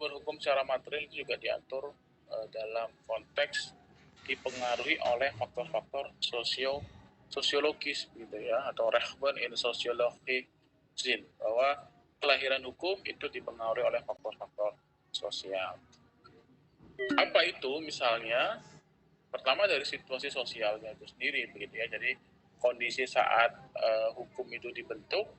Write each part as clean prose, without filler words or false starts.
sumber hukum secara material itu juga diatur dalam konteks dipengaruhi oleh faktor-faktor sosiologis gitu ya, atau Rehman in Sociology, bahwa kelahiran hukum itu dipengaruhi oleh faktor-faktor sosial. Apa itu? Misalnya pertama dari situasi sosialnya itu sendiri begitu ya. Jadi kondisi saat hukum itu dibentuk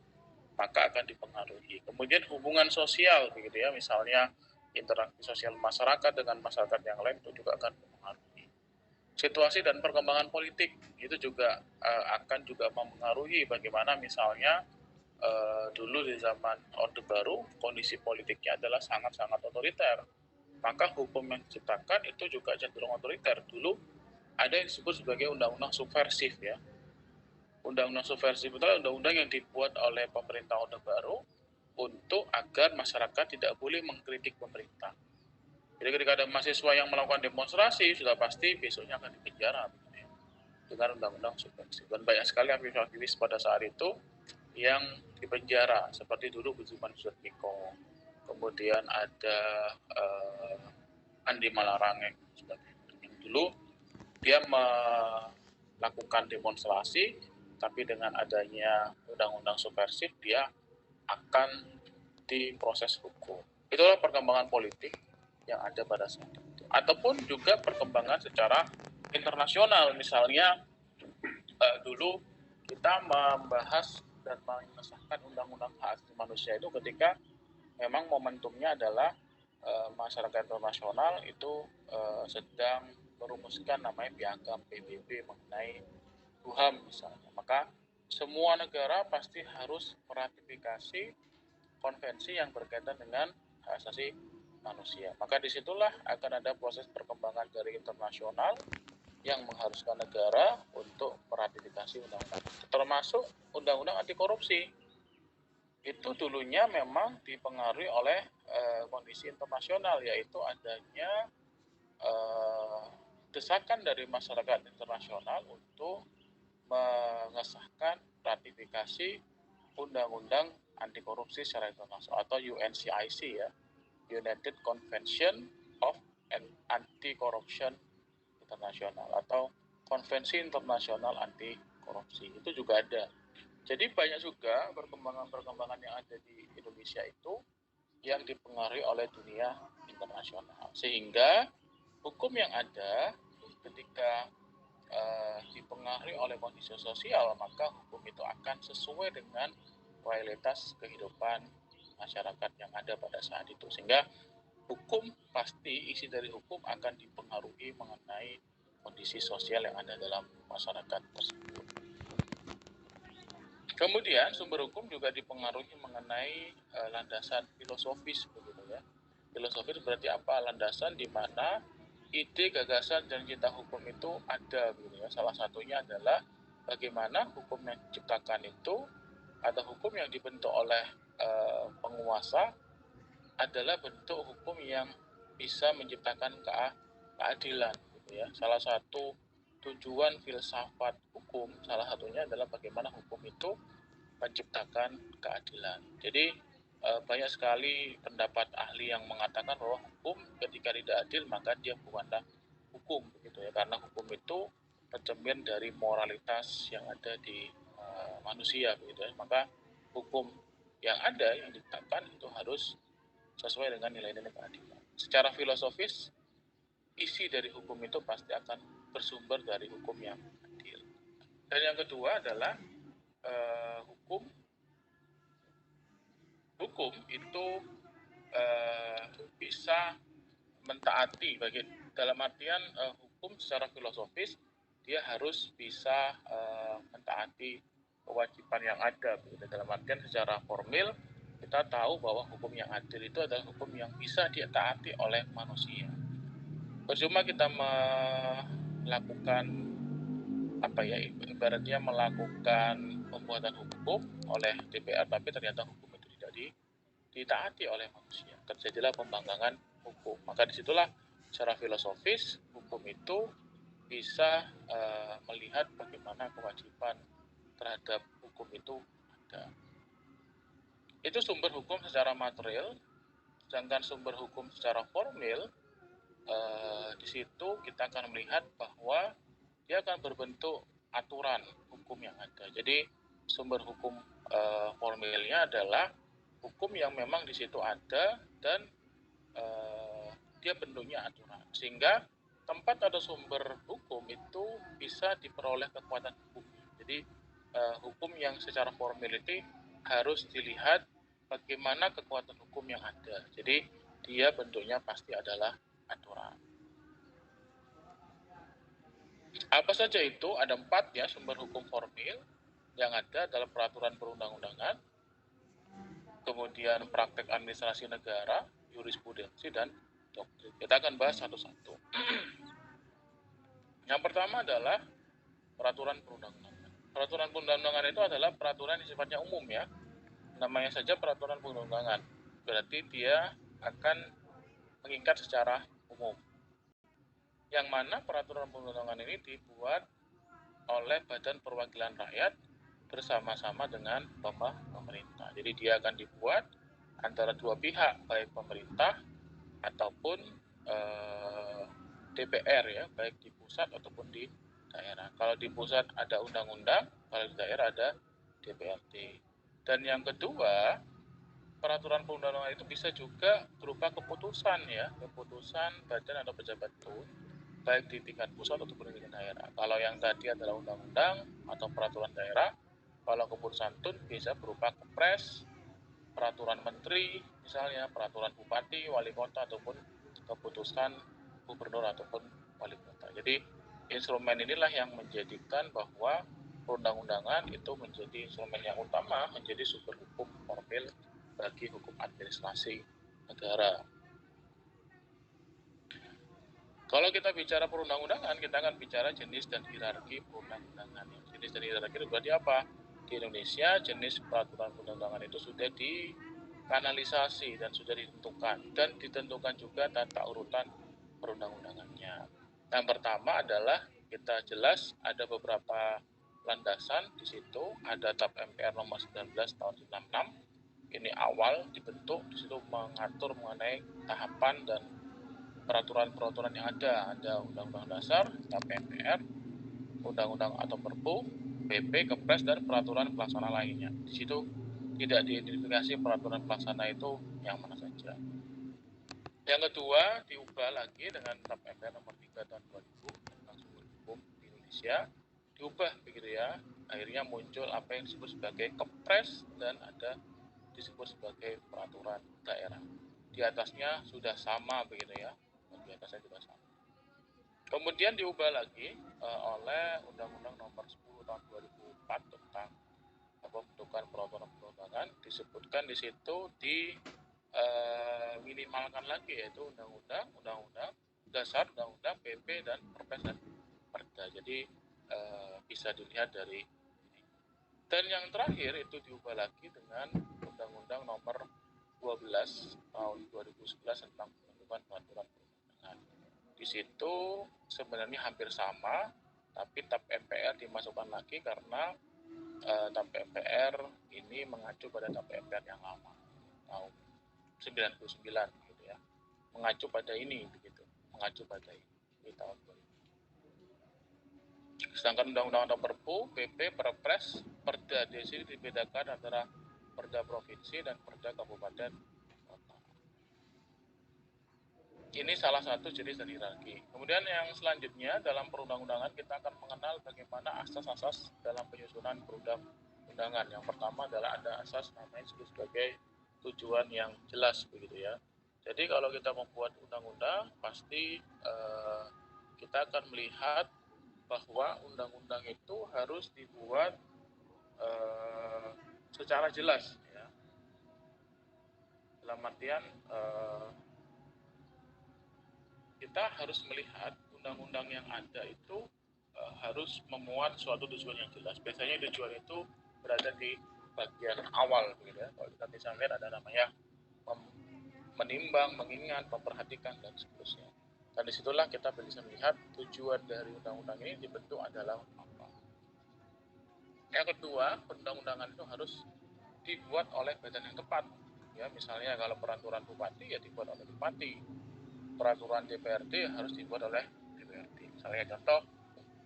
maka akan dipengaruhi. Kemudian hubungan sosial begitu ya, misalnya interaksi sosial masyarakat dengan masyarakat yang lain itu juga akan mempengaruhi. Situasi dan perkembangan politik itu juga akan juga mempengaruhi bagaimana misalnya dulu di zaman Orde Baru kondisi politiknya adalah sangat-sangat otoriter. Maka hukum yang diciptakan itu juga cenderung otoriter. Dulu ada yang disebut sebagai undang-undang subversif ya. Undang-undang subversif itu adalah undang-undang yang dibuat oleh pemerintah Orde Baru untuk agar masyarakat tidak boleh mengkritik pemerintah. Jadi ketika ada mahasiswa yang melakukan demonstrasi, sudah pasti besoknya akan dipenjara dengan undang-undang subversif. Dan banyak sekali aktivis pada saat itu yang dipenjara, seperti dulu Budiman Sujatmiko, kemudian ada Andi Malarangeng, yang dulu dia melakukan demonstrasi, tapi dengan adanya undang-undang subversif dia akan diproses hukum. Itulah perkembangan politik yang ada pada saat itu. Ataupun juga perkembangan secara internasional, misalnya dulu kita membahas dan mengesahkan undang-undang hak asasi manusia itu ketika memang momentumnya adalah masyarakat internasional itu sedang merumuskan namanya piagam PBB mengenai HAM misalnya. Maka semua negara pasti harus meratifikasi konvensi yang berkaitan dengan hak asasi manusia. Maka disitulah akan ada proses perkembangan dari internasional yang mengharuskan negara untuk meratifikasi undang-undang, termasuk undang-undang anti korupsi. Itu dulunya memang dipengaruhi oleh kondisi internasional, yaitu adanya desakan dari masyarakat internasional untuk mengesahkan ratifikasi undang-undang anti korupsi secara internasional atau UNCIC ya, United Convention of Anti-Corruption International atau Konvensi Internasional Anti Korupsi. Itu juga ada. Jadi banyak juga perkembangan-perkembangan yang ada di Indonesia itu yang dipengaruhi oleh dunia internasional. Sehingga hukum yang ada ketika dipengaruhi oleh kondisi sosial, maka hukum itu akan sesuai dengan realitas kehidupan masyarakat yang ada pada saat itu. Sehingga hukum pasti, isi dari hukum akan dipengaruhi mengenai kondisi sosial yang ada dalam masyarakat tersebut. Kemudian sumber hukum juga dipengaruhi mengenai landasan filosofis begitu ya. Filosofis berarti apa? Landasan di mana ide, gagasan, dan cita hukum itu ada gitu ya. Salah satunya adalah bagaimana hukum yang diciptakan itu atau hukum yang dibentuk oleh penguasa adalah bentuk hukum yang bisa menciptakan keadilan gitu ya. Salah satu tujuan filsafat hukum salah satunya adalah bagaimana hukum itu menciptakan keadilan. Jadi banyak sekali pendapat ahli yang mengatakan bahwa hukum ketika tidak adil maka dia bukanlah hukum begitu ya, karena hukum itu tercermin dari moralitas yang ada di manusia begitu ya. Maka hukum yang ada yang ditetapkan itu harus sesuai dengan nilai-nilai keadilan. Secara filosofis isi dari hukum itu pasti akan bersumber dari hukum yang adil. Dan yang kedua adalah hukum itu bisa mentaati dalam artian hukum secara filosofis dia harus bisa mentaati kewajiban yang ada dalam artian secara formil kita tahu bahwa hukum yang adil itu adalah hukum yang bisa ditaati oleh manusia. Percuma kita melakukan ibaratnya melakukan pembuatan hukum oleh DPR tapi ternyata hukum itu tidak ditaati oleh manusia. Terjadilah pembangkangan hukum. Maka disitulah secara filosofis hukum itu bisa melihat bagaimana kewajiban terhadap hukum itu ada. Itu sumber hukum secara material. Sedangkan sumber hukum secara formil, di situ kita akan melihat bahwa dia akan berbentuk aturan hukum yang ada. Jadi sumber hukum formilnya adalah hukum yang memang di situ ada dan dia bentuknya aturan. Sehingga tempat atau sumber hukum itu bisa diperoleh kekuatan hukum. Jadi hukum yang secara formality harus dilihat bagaimana kekuatan hukum yang ada. Jadi dia bentuknya pasti adalah aturan. Apa saja itu? Ada 4 ya sumber hukum formil yang ada dalam peraturan perundang-undangan, kemudian praktek administrasi negara, jurisprudensi, dan doktrin. Kita akan bahas satu-satu. Yang pertama adalah peraturan perundang-undangan. Peraturan perundang-undangan itu adalah peraturan yang sifatnya umum ya. Namanya saja peraturan perundang-undangan. Berarti dia akan mengikat secara umum. Yang mana peraturan perundang-undangan ini dibuat oleh Badan Perwakilan Rakyat bersama-sama dengan pemerintah. Jadi dia akan dibuat antara dua pihak, baik pemerintah ataupun DPR ya, baik di pusat ataupun di daerah. Kalau di pusat ada undang-undang, kalau di daerah ada DPRD. Dan yang kedua, peraturan perundang-undangan itu bisa juga berupa keputusan ya, keputusan badan atau pejabat itu, baik di tingkat pusat ataupun di tingkat daerah. Kalau yang tadi adalah undang-undang atau peraturan daerah, kalau keputusan tun bisa berupa kepres, peraturan menteri, misalnya peraturan bupati, wali kota, ataupun keputusan gubernur ataupun wali kota. Jadi instrumen inilah yang menjadikan bahwa perundang-undangan itu menjadi instrumen yang utama, menjadi sumber hukum formil bagi hukum administrasi negara. Kalau kita bicara perundang-undangan, kita akan bicara jenis dan hierarki perundang-undangan. Jenis dan hierarki itu berarti apa? Di Indonesia, jenis peraturan perundang-undangan itu sudah dikanalisasi dan sudah ditentukan. Dan ditentukan juga tata urutan perundang-undangannya. Yang pertama adalah kita jelas ada beberapa landasan di situ. Ada TAP MPR nomor 19 tahun 96. Ini awal dibentuk, di situ mengatur mengenai tahapan dan peraturan-peraturan yang ada Undang-Undang Dasar, TAP MPR, Undang-Undang atau Perpu, PP, Kepres, dan peraturan pelaksana lainnya. Di situ tidak diidentifikasi peraturan pelaksana itu yang mana saja. Yang kedua, diubah lagi dengan TAP MPR nomor 3 tahun 2000 tentang sumber hukum di Indonesia. Diubah begitu ya. Akhirnya muncul apa yang disebut sebagai Kepres dan ada disebut sebagai peraturan daerah. Di atasnya sudah sama begitu ya. Di atasnya sudah sama. Kemudian diubah lagi oleh Undang-Undang Nomor 10 Tahun 2004 tentang pembentukan peraturan perundangan. Disebutkan di situ minimalkan lagi yaitu Undang-Undang Dasar, Undang-Undang, PP, dan Perpres dan Perda. Jadi bisa dilihat dari ini. Dan yang terakhir itu diubah lagi dengan Undang-Undang Nomor 12 Tahun 2011 tentang pembentukan peraturan perundangan. Di situ sebenarnya hampir sama, tapi TAP MPR dimasukkan lagi karena TAP MPR ini mengacu pada TAP MPR yang lama tahun 99 gitu ya, mengacu pada ini begitu, mengacu pada ini di tahun 2000. Sedangkan Undang-Undang atau Perpu, PP, Perpres, Perda di sini dibedakan antara Perda provinsi dan Perda kabupaten kota. Ini salah satu jenis dan hierarki. Kemudian yang selanjutnya dalam perundang-undangan kita akan mengenal bagaimana asas-asas dalam penyusunan perundang-undangan. Yang pertama adalah ada asas namanya disebut sebagai tujuan yang jelas begitu ya. Jadi kalau kita membuat undang-undang pasti kita akan melihat bahwa undang-undang itu harus dibuat secara jelas ya. Dalam artian kita harus melihat undang-undang yang ada itu harus memuat suatu tujuan yang jelas. Biasanya tujuan itu berada di bagian awal begitu ya. Kalau kita bisa lihat ada namanya menimbang, mengingat, memperhatikan, dan seterusnya. Dan disitulah kita bisa melihat tujuan dari undang-undang ini dibentuk adalah apa. Yang kedua, perundang-undangan itu harus dibuat oleh badan yang tepat. Ya, misalnya kalau peraturan bupati ya dibuat oleh bupati, peraturan DPRD harus dibuat oleh DPRD. Misalnya contoh,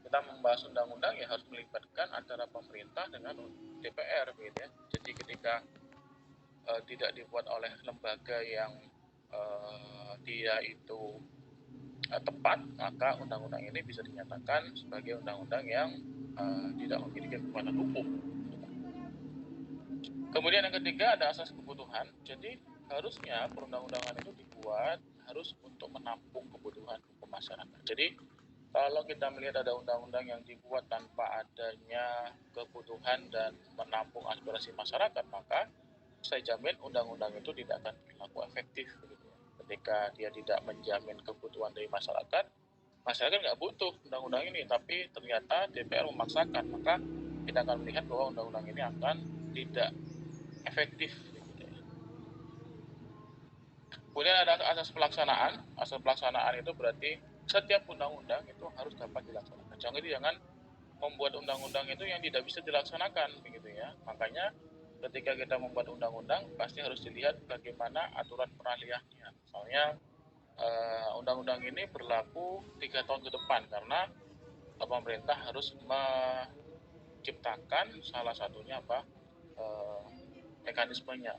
kita membahas undang-undang ya harus melibatkan antara pemerintah dengan DPR gitu ya. Jadi ketika tidak dibuat oleh lembaga yang dia itu tepat, maka undang-undang ini bisa dinyatakan sebagai undang-undang yang tidak memiliki kekuatan hukum. Kemudian yang ketiga ada asas kebutuhan. Jadi harusnya perundang-undangan itu dibuat harus untuk menampung kebutuhan hukum masyarakat. Jadi kalau kita melihat ada undang-undang yang dibuat tanpa adanya kebutuhan dan menampung aspirasi masyarakat, maka saya jamin undang-undang itu tidak akan berlaku efektif. Ketika dia tidak menjamin kebutuhan dari masyarakat nggak butuh undang-undang ini, tapi ternyata DPR memaksakan, maka kita akan melihat bahwa undang-undang ini akan tidak efektif. Kemudian ada asas pelaksanaan. Asas pelaksanaan itu berarti setiap undang-undang itu harus dapat dilaksanakan. Jangan membuat undang-undang itu yang tidak bisa dilaksanakan, begitu ya. Makanya ketika kita membuat undang-undang pasti harus dilihat bagaimana aturan peralihannya. Misalnya undang-undang ini berlaku 3 tahun ke depan karena pemerintah harus menciptakan salah satunya mekanismenya.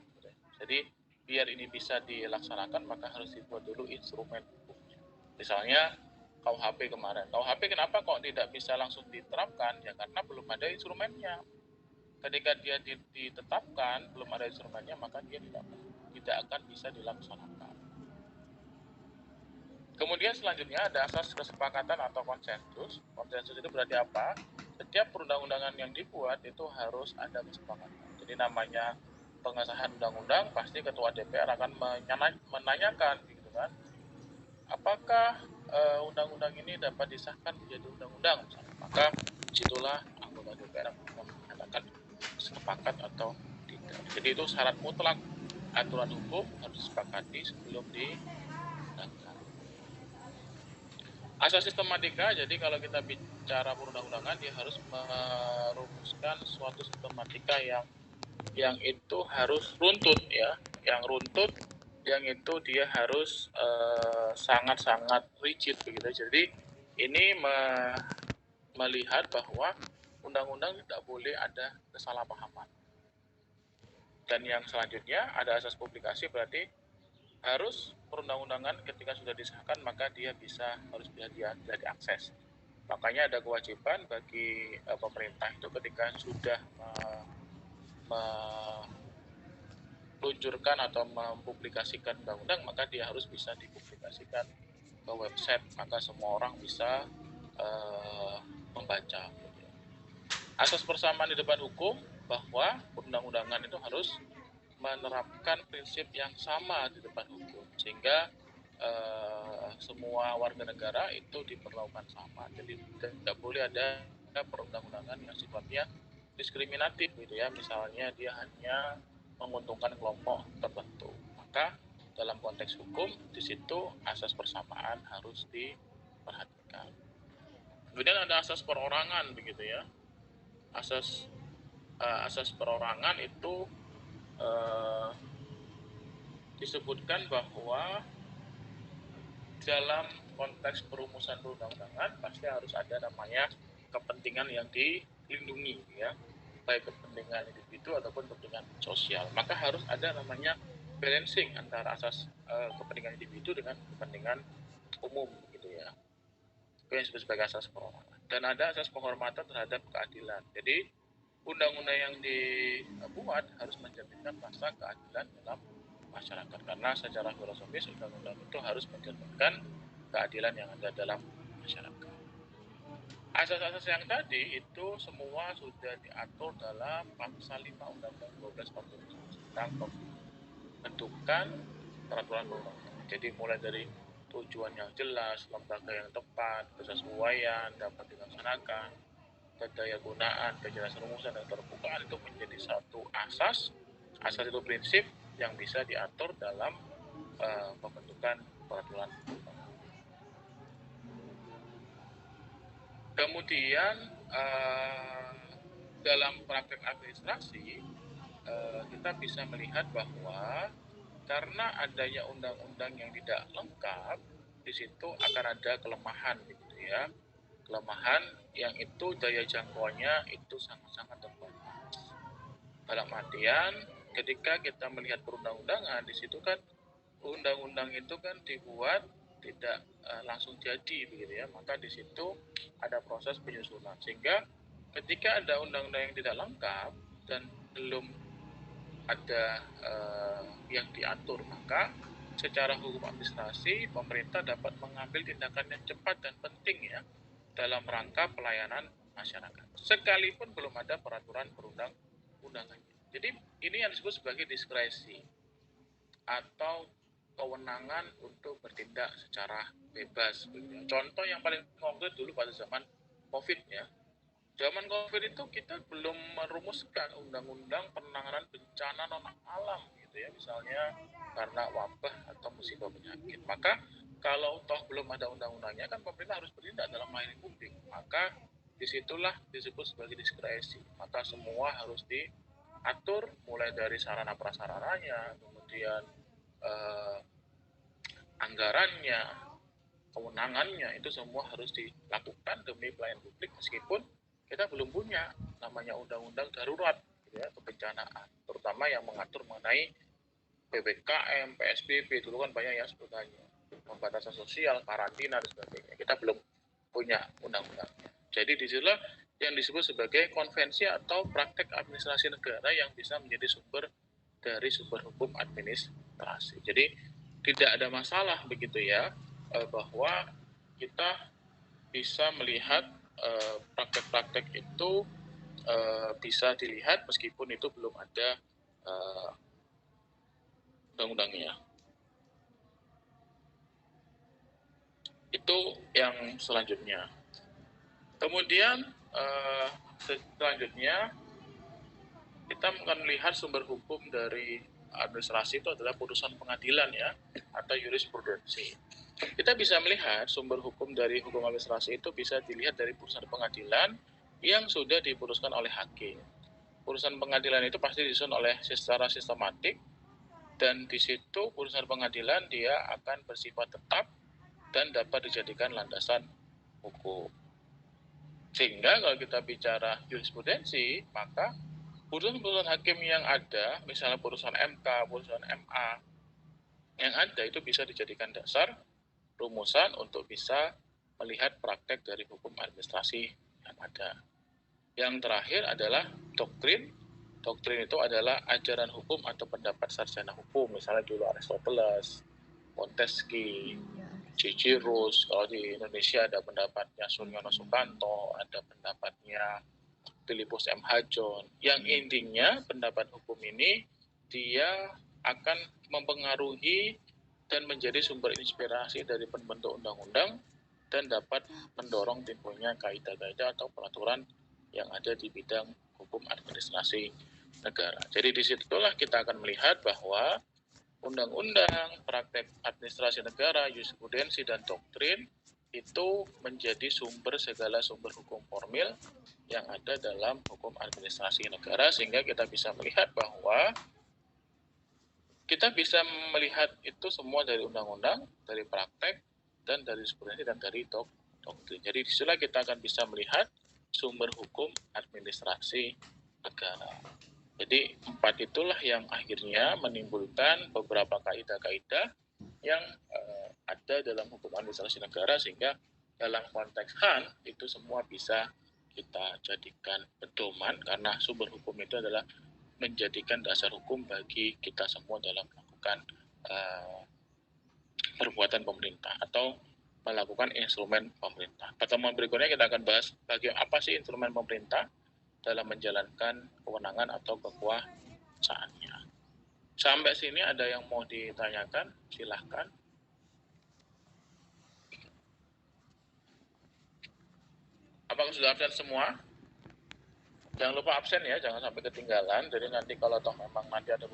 Jadi biar ini bisa dilaksanakan maka harus dibuat dulu instrumen hukumnya. Misalnya KUHP kemarin. KUHP kenapa kok tidak bisa langsung diterapkan? Ya karena belum ada instrumennya. Ketika dia ditetapkan belum ada instrumennya maka dia tidak akan bisa dilaksanakan. Kemudian selanjutnya ada asas kesepakatan atau konsensus. Konsensus itu berarti apa? Setiap perundang-undangan yang dibuat itu harus ada kesepakatan. Jadi namanya pengesahan undang-undang pasti ketua DPR akan menanyakan gitu kan, apakah undang-undang ini dapat disahkan menjadi undang-undang, maka disitulah anggota DPR menyatakan sepakat atau tidak. Jadi itu syarat mutlak aturan hukum harus disepakati sebelum disahkan. Asas sistematika, jadi kalau kita bicara perundang-undangan dia harus merumuskan suatu sistematika yang itu harus runtut ya, yang runtut, yang itu dia harus sangat-sangat rigid begitu. Jadi ini melihat bahwa undang-undang tidak boleh ada kesalahpahaman. Dan yang selanjutnya ada asas publikasi, berarti harus perundang-undangan ketika sudah disahkan maka dia harus bisa diakses. Makanya ada kewajiban bagi pemerintah itu ketika sudah meluncurkan atau mempublikasikan undang-undang maka dia harus bisa dipublikasikan ke website, maka semua orang bisa membaca. Asas persamaan di depan hukum, bahwa undang-undangan itu harus menerapkan prinsip yang sama di depan hukum sehingga semua warga negara itu diperlakukan sama. Jadi tidak boleh ada perundang-undangan yang sifatnya diskriminatif gitu ya, misalnya dia hanya menguntungkan kelompok tertentu. Maka dalam konteks hukum di situ asas persamaan harus diperhatikan. Kemudian ada asas perorangan begitu ya. Asas perorangan itu disebutkan bahwa dalam konteks perumusan perundang-undangan pasti harus ada namanya kepentingan yang dilindungi ya, baik kepentingan individu ataupun kepentingan sosial. Maka harus ada namanya balancing antara asas kepentingan individu dengan kepentingan umum gitu ya. Itu yang disebut sebagai asas perorangan. Dan ada asas penghormatan terhadap keadilan. Jadi undang-undang yang dibuat harus mencerminkan rasa keadilan dalam masyarakat, karena secara filosofis undang-undang itu harus mencerminkan keadilan yang ada dalam masyarakat. Asas-asas yang tadi itu semua sudah diatur dalam pasal 5 Undang-Undang 12 tahun 2011 tentang pembentukan peraturan perundang-undangan. Jadi mulai dari tujuan yang jelas, lembaga yang tepat, kesesuaian dapat dilaksanakan, kedaya gunaan, kejelasan rumusan dan keterbukaan itu menjadi satu asas. Asas itu prinsip yang bisa diatur dalam pembentukan peraturan. Kemudian dalam praktek administrasi kita bisa melihat bahwa karena adanya undang-undang yang tidak lengkap, di situ akan ada kelemahan gitu ya. Kelemahan yang itu daya jangkauannya itu sangat-sangat terbatas. Dalam artian ketika kita melihat perundang-undangan, di situ kan undang-undang itu kan dibuat tidak langsung jadi begitu ya, maka di situ ada proses penyusunan, sehingga ketika ada undang-undang yang tidak lengkap dan belum ada yang diatur, maka secara hukum administrasi pemerintah dapat mengambil tindakan yang cepat dan penting ya dalam rangka pelayanan masyarakat, sekalipun belum ada peraturan perundang-undangannya. Jadi ini yang disebut sebagai diskresi atau kewenangan untuk bertindak secara bebas. Contoh yang paling konkret dulu pada zaman COVID ya. Zaman COVID itu kita belum merumuskan undang-undang penanganan bencana non alam gitu ya, misalnya karena wabah atau musibah penyakit. Maka kalau toh belum ada undang-undangnya kan pemerintah harus bertindak dalam melayani publik. Maka disitulah disebut sebagai diskresi. Maka semua harus diatur mulai dari sarana prasarananya, kemudian anggarannya, kewenangannya, itu semua harus dilakukan demi pelayanan publik meskipun kita belum punya namanya undang-undang darurat gitu ya, kebencanaan, terutama yang mengatur mengenai PPKM, PSBB, dulu kan banyak ya sebutannya, pembatasan sosial, karantina dan sebagainya. Kita belum punya undang-undangnya. Jadi disitulah yang disebut sebagai konvensi atau praktek administrasi negara yang bisa menjadi sumber dari sumber hukum administrasi. Jadi tidak ada masalah begitu ya, bahwa kita bisa melihat praktek-praktek itu bisa dilihat meskipun itu belum ada undang-undangnya. Itu yang selanjutnya. Kemudian selanjutnya kita akan melihat sumber hukum dari administrasi itu adalah putusan pengadilan ya, atau jurisprudensi. Kita bisa melihat sumber hukum dari hukum administrasi itu bisa dilihat dari putusan pengadilan yang sudah diputuskan oleh hakim. Putusan pengadilan itu pasti disusun oleh secara sistematik, dan di situ putusan pengadilan dia akan bersifat tetap dan dapat dijadikan landasan hukum. Sehingga kalau kita bicara jurisprudensi, maka putusan-putusan hakim yang ada, misalnya putusan MK, putusan MA, yang ada itu bisa dijadikan dasar rumusan untuk bisa melihat praktek dari hukum administrasi yang ada. Yang terakhir adalah doktrin. Doktrin itu adalah ajaran hukum atau pendapat sarjana hukum, misalnya dulu Aristoteles, Montesquieu, Cicirus. Kalau di Indonesia ada pendapatnya Suryono Sukanto, ada pendapatnya Philippus M. Hajon. Yang intinya pendapat hukum ini dia akan mempengaruhi dan menjadi sumber inspirasi dari pembentuk undang-undang dan dapat mendorong timbulnya kaidah-kaidah atau peraturan yang ada di bidang hukum administrasi negara. Jadi disitulah kita akan melihat bahwa undang-undang, praktek administrasi negara, jurisprudensi, dan doktrin itu menjadi sumber segala sumber hukum formil yang ada dalam hukum administrasi negara, sehingga kita bisa melihat bahwa kita bisa melihat itu semua dari undang-undang, dari praktek, dan dari jurisprudensi, dan dari doktrin. Jadi disitulah kita akan bisa melihat sumber hukum administrasi negara. Jadi 4 itulah yang akhirnya menimbulkan beberapa kaidah-kaidah yang ada dalam hukum administrasi negara, sehingga dalam konteks HAN itu semua bisa kita jadikan pedoman, karena sumber hukum itu adalah menjadikan dasar hukum bagi kita semua dalam melakukan perbuatan pemerintah atau melakukan instrumen pemerintah. Pertemuan berikutnya kita akan bahas bagaimana apa sih instrumen pemerintah dalam menjalankan kewenangan atau kekuasaannya. Sampai sini ada yang mau ditanyakan? Silahkan. Apakah sudah absen semua? Jangan lupa absen ya, jangan sampai ketinggalan. Jadi nanti kalau toh memang nanti ada